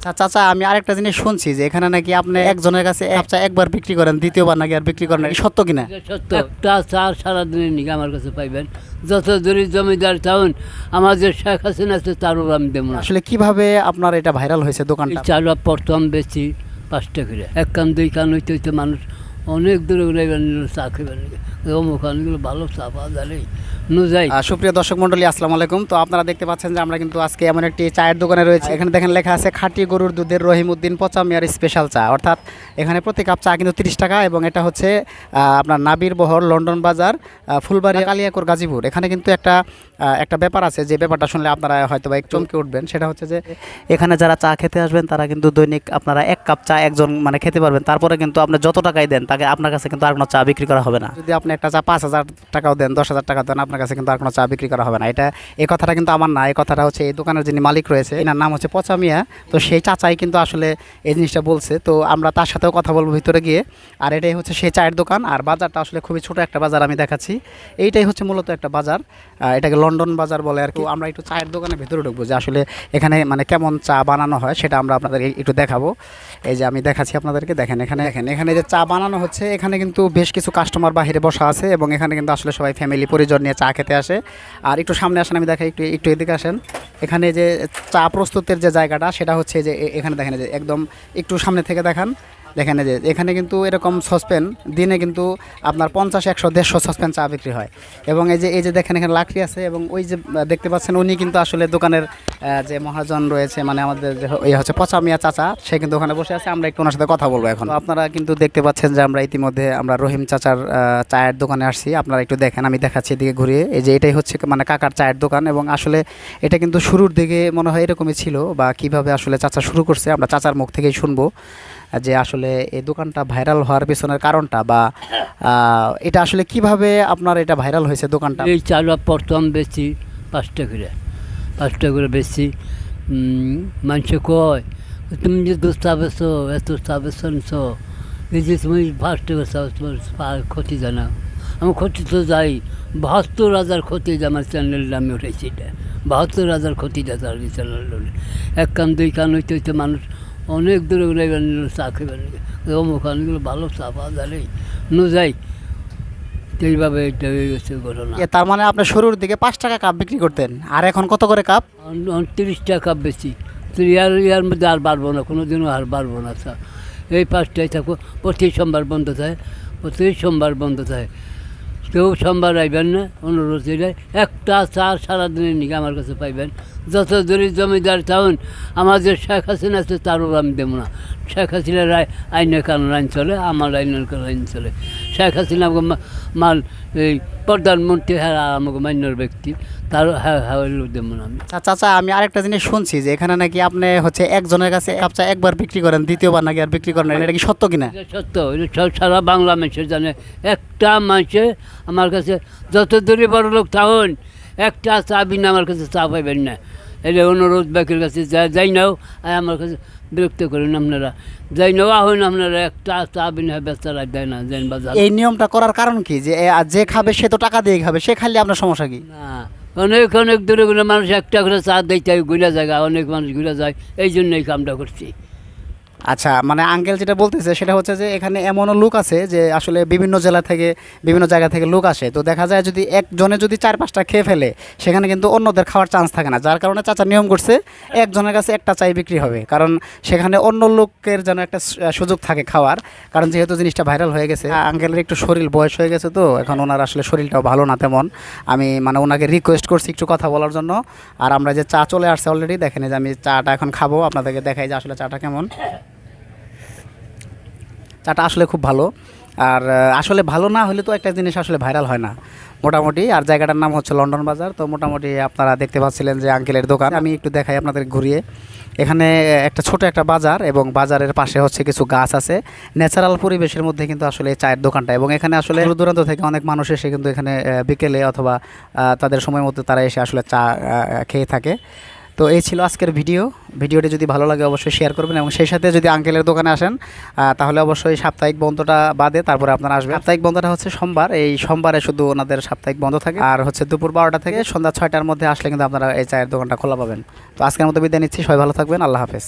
চাচা, আমি আরেকটা জিনিস শুনছি যে এখানে নাকি আপনি একজনের কাছে এক চা একবার বিক্রি করেন, দ্বিতীয়বার নাকি আর বিক্রি করেন না, সত্য কিনা? এটা সত্য। একটা চা সারাদিনের নিকে আমার কাছে পাইবেন। যত দূরে জমিদার টাউন আমার যে শেখ হাসিনা আছে তারও আমি দেবো না। আসলে কিভাবে আপনার এটা ভাইরাল হয়েছে এই দোকানটা? চালটা প্রথম বেশি 5 টাকা করে, এক কান দুই কান হইতে হইতে মানুষ অনেক দূরে ঘুরে চা খেবেন। অমুখানগুলো ভালো চা পাওয়া যায় যাই। সুপ্রিয় দর্শক মন্ডলী, আসসালামু আলাইকুম। তো আপনারা দেখতে পাচ্ছেন যে আমরা কিন্তু আজকে এমন একটি চায়ের দোকানে রয়েছে। এখানে দেখেন লেখা আছে খাঁটি গরুর দুধের রহিমউদ্দিন পচা মিয়ার স্পেশাল চা। অর্থাৎ এখানে প্রতি কাপ চা কিন্তু 30 টাকা, এবং এটা হচ্ছে আপনার নাবির বহর, লন্ডন বাজার, ফুলবাড়ি, কালিয়াকৈর, গাজীপুর। এখানে কিন্তু একটা ব্যাপার আছে, যে ব্যাপারটা শুনলে আপনারা হয়তো বা একটু চমকে উঠবেন। সেটা হচ্ছে যে এখানে যারা চা খেতে আসবেন তারা কিন্তু দৈনিক আপনারা এক কাপ চা একজন মানে খেতে পারবেন। তারপরে কিন্তু আপনি যত টাকাই দেন তাকে আপনার কাছে কিন্তু আর কোনো চা বিক্রি করা হবে না। যদি আপনি একটা চা 5,000 টাকাও দেন, 10,000 টাকা দেন, আপনার কাছে কিন্তু আর কোনো চা বিক্রি করা হবে না। এই কথাটা কিন্তু আমার না, এই কথাটা হচ্ছে এই দোকানের যিনি মালিক রয়েছে, এনার নাম হচ্ছে পচা মিয়া। তো সেই চাচাই কিন্তু আসলে এই জিনিসটা বলছে। তো আমরা তার সাথেও কথা বলবো ভিতরে গিয়ে। আর এটাই হচ্ছে সেই চায়ের দোকান। আর বাজারটা আসলে খুবই ছোট একটা বাজার, আমি দেখাচ্ছি। এইটাই হচ্ছে মূলত একটা বাজার, এটাকে লন্ডন বাজার বলে আর কি। আমরা একটু চায়ের দোকানের ভিতরে ঢুকবো, যে আসলে এখানে মানে কেমন চা বানানো হয় সেটা আমরা আপনাদেরকে একটু দেখাবো। এই যে আমি দেখাচ্ছি আপনাদেরকে, দেখেন এখানে যে চা বানানো হচ্ছে, এখানে কিন্তু বেশ কিছু কাস্টমার বাহিরে বসা আছে, এবং এখানে কিন্তু আসলে সবাই ফ্যামিলি পরিজন নিয়ে চা খেতে আসে। আর একটু সামনে আসেন, আমি দেখাই, একটু এদিকে আসেন। এখানে যে চা প্রস্তুতের যে জায়গাটা, সেটা হচ্ছে যে এখানে দেখেন, যে একদম একটু সামনে থেকে দেখান। দেখেন যে এখানে কিন্তু এরকম সসপ্যান দিনে কিন্তু আপনার 50, 100, 150 সসপ্যান চা বিক্রি হয়। এবং এই যে দেখেন এখানে লাকড়ি আছে, এবং ওই যে দেখতে পাচ্ছেন উনি কিন্তু আসলে দোকানের যে মহাজন রয়েছে, মানে আমাদের যে হচ্ছে পচা মিয়া চাচা, সে কিন্তু ওখানে বসে আছে। আমরা একটু ওনার সাথে কথা বলবো এখন। আপনারা কিন্তু দেখতে পাচ্ছেন যে আমরা ইতিমধ্যে আমরা রহিম চাচার চায়ের দোকানে আসছি। আপনারা একটু দেখেন, আমি দেখাচ্ছি এদিকে ঘুরিয়ে। এই যে এটাই হচ্ছে মানে কাকার চায়ের দোকান, এবং আসলে এটা কিন্তু শুরুর দিকে মনে হয় এরকমই ছিল, বা কিভাবে আসলে চাচা শুরু করছে আমরা চাচার মুখ থেকেই শুনবো, যে আসলে এই দোকানটা ভাইরাল হওয়ার পেছনের কারণটা, বা এটা আসলে কিভাবে আপনার এটা ভাইরাল হয়েছে দোকানটা। এই চালটা প্রথম বেশি 5 টাকা করে বেশি। মানুষে কয় তুমি যে দোষ চা বেছো, এত চা বেছো নিছো, এই যে তুমি 5 টাকা চা তোমার ক্ষতি জানাও। আমার ক্ষতি তো যাই, 72,000 ক্ষতি আমার চ্যানেলটা আমি উঠেছি। এটা 72,000 ক্ষতি দেয় তার চ্যানেল। এক কান দুই কান হইতে হইতে মানুষ অনেক দূরে ঘুরে চা খেবেন। অমুখানগুলো ভালো চা পাওয়া যায় যাই। এইভাবে এটা হয়ে গেছে ঘটনা। তার মানে আপনি শুরুর দিকে 5 টাকা কাপ বিক্রি করতেন, আর এখন কত করে কাপ? 30 টাকা বেশি। তো ইয়ার মধ্যে আর বাড়বো না, কোনো দিনও আর বাড়বো না চা। এই 5টায় থাকবো। প্রতি সোমবার বন্ধ থাকে। কেউ সোমবার আইবেন না, অনুরোধ এটাই। একটা চা সারাদিনের নিকে আমার কাছে পাইবেন। যত দূরে জমিদার টাউন আমার যে শেখ হাসিনা আছে তারও আমি দেবো না। শেখ হাসিনার আইনের কানুন আইন চলে, আমার আইনের কানুন আইন চলে। শেখ হাসিনা মাল এই প্রধানমন্ত্রী, হ্যাঁ আমাকে মান্যর ব্যক্তি, তারও হ্যাঁ দেবো না আমি। চাচা, আমি আরেকটা জিনিস শুনছি যে এখানে নাকি আপনি হচ্ছে একজনের কাছে এক কাপ চা একবার বিক্রি করেন, দ্বিতীয়বার নাকি আর বিক্রি করেন না, এটা কি সত্য কিনা? এটা সত্য। এটা সারা বাংলা মানুষের জানে। একটা মানুষে আমার কাছে যত দূরে বড় লোক টাউন, একটা চা বিনা আমার কাছে চা পাইবেন না। এটা অনুরোধ ব্যাকের কাছে যাই নাও, আমার কাছে বিরক্ত করেন আপনারা। যাই নাও আহন আপনারা, একটা চা বিনা বেচারা দেয় না যাইন বাজার। এই নিয়মটা করার কারণ কি, যে খাবে সে তো টাকা দিয়ে খাবে, সে খাইলে আপনার সমস্যা কি? না, অনেক দূরে মানুষ একটা করে চা দিতে ঘুরে যায়, অনেক মানুষ ঘুরে যায়, এই জন্য এই কামটা করছি। আচ্ছা, মানে আঙ্কেল যেটা বলতেছে সেটা হচ্ছে যে এখানে এমনও লোক আছে যে আসলে বিভিন্ন জেলা থেকে, বিভিন্ন জায়গা থেকে লোক আসে। তো দেখা যায় যদি একজনে যদি 4-5টা খেয়ে ফেলে, সেখানে কিন্তু অন্যদের খাওয়ার চান্স থাকে না। যার কারণে চাচা নিয়ম করছে একজনের কাছে একটা চাই বিক্রি হবে, কারণ সেখানে অন্য লোকের যেন একটা সুযোগ থাকে খাওয়ার। কারণ যেহেতু জিনিসটা ভাইরাল হয়ে গেছে, আঙ্কেলের একটু বয়স হয়ে গেছে, তো এখন ওনার আসলে শরীরটাও ভালো না তেমন। আমি মানে ওনাকে রিকোয়েস্ট করছি একটু কথা বলার জন্য। আর আমরা যে চা চলে আসছে অলরেডি, দেখেন যে আমি চাটা এখন খাবো, আপনাদেরকে দেখাই যে আসলে চাটা কেমন। চাটা আসলে খুব ভালো। আর আসলে ভালো না হলে তো একটা জিনিস আসলে ভাইরাল হয় না মোটামুটি। আর জায়গাটার নাম হচ্ছে লন্ডন বাজার। তো মোটামুটি আপনারা দেখতে পাচ্ছিলেন যে আঙ্কেলের দোকান। আমি একটু দেখাই আপনাদের ঘুরিয়ে। এখানে একটা ছোট একটা বাজার, এবং বাজারের পাশে হচ্ছে কিছু গাছ আছে। ন্যাচারাল পরিবেশের মধ্যে কিন্তু আসলে চায়ের দোকানটা, এবং এখানে আসলে দূর দূরান্ত থেকে অনেক মানুষ এসে কিন্তু এখানে বিকেলে অথবা তাদের সময় মতো তারা এসে আসলে চা খেয়ে থাকে। তো এই ছিল আজকের ভিডিওটি যদি ভালো লাগে অবশ্যই শেয়ার করবেন, এবং সেই সাথে যদি আঙ্কেলের দোকানে আসেন তাহলে অবশ্যই সাপ্তাহিক বন্ধটা বাদে তারপরে আপনারা আসবেন। সাপ্তাহিক বন্ধটা হচ্ছে সোমবার, এই সোমবারে শুধু ওনাদের সাপ্তাহিক বন্ধ থাকে। আর হচ্ছে দুপুর 12টা থেকে সন্ধ্যা 6টার মধ্যে আসলে কিন্তু আপনারা এই চায়ের দোকানটা খোলা পাবেন। তো আজকের মতো বিদায় নিচ্ছি, সবাই ভালো থাকবেন, আল্লাহ হাফেজ।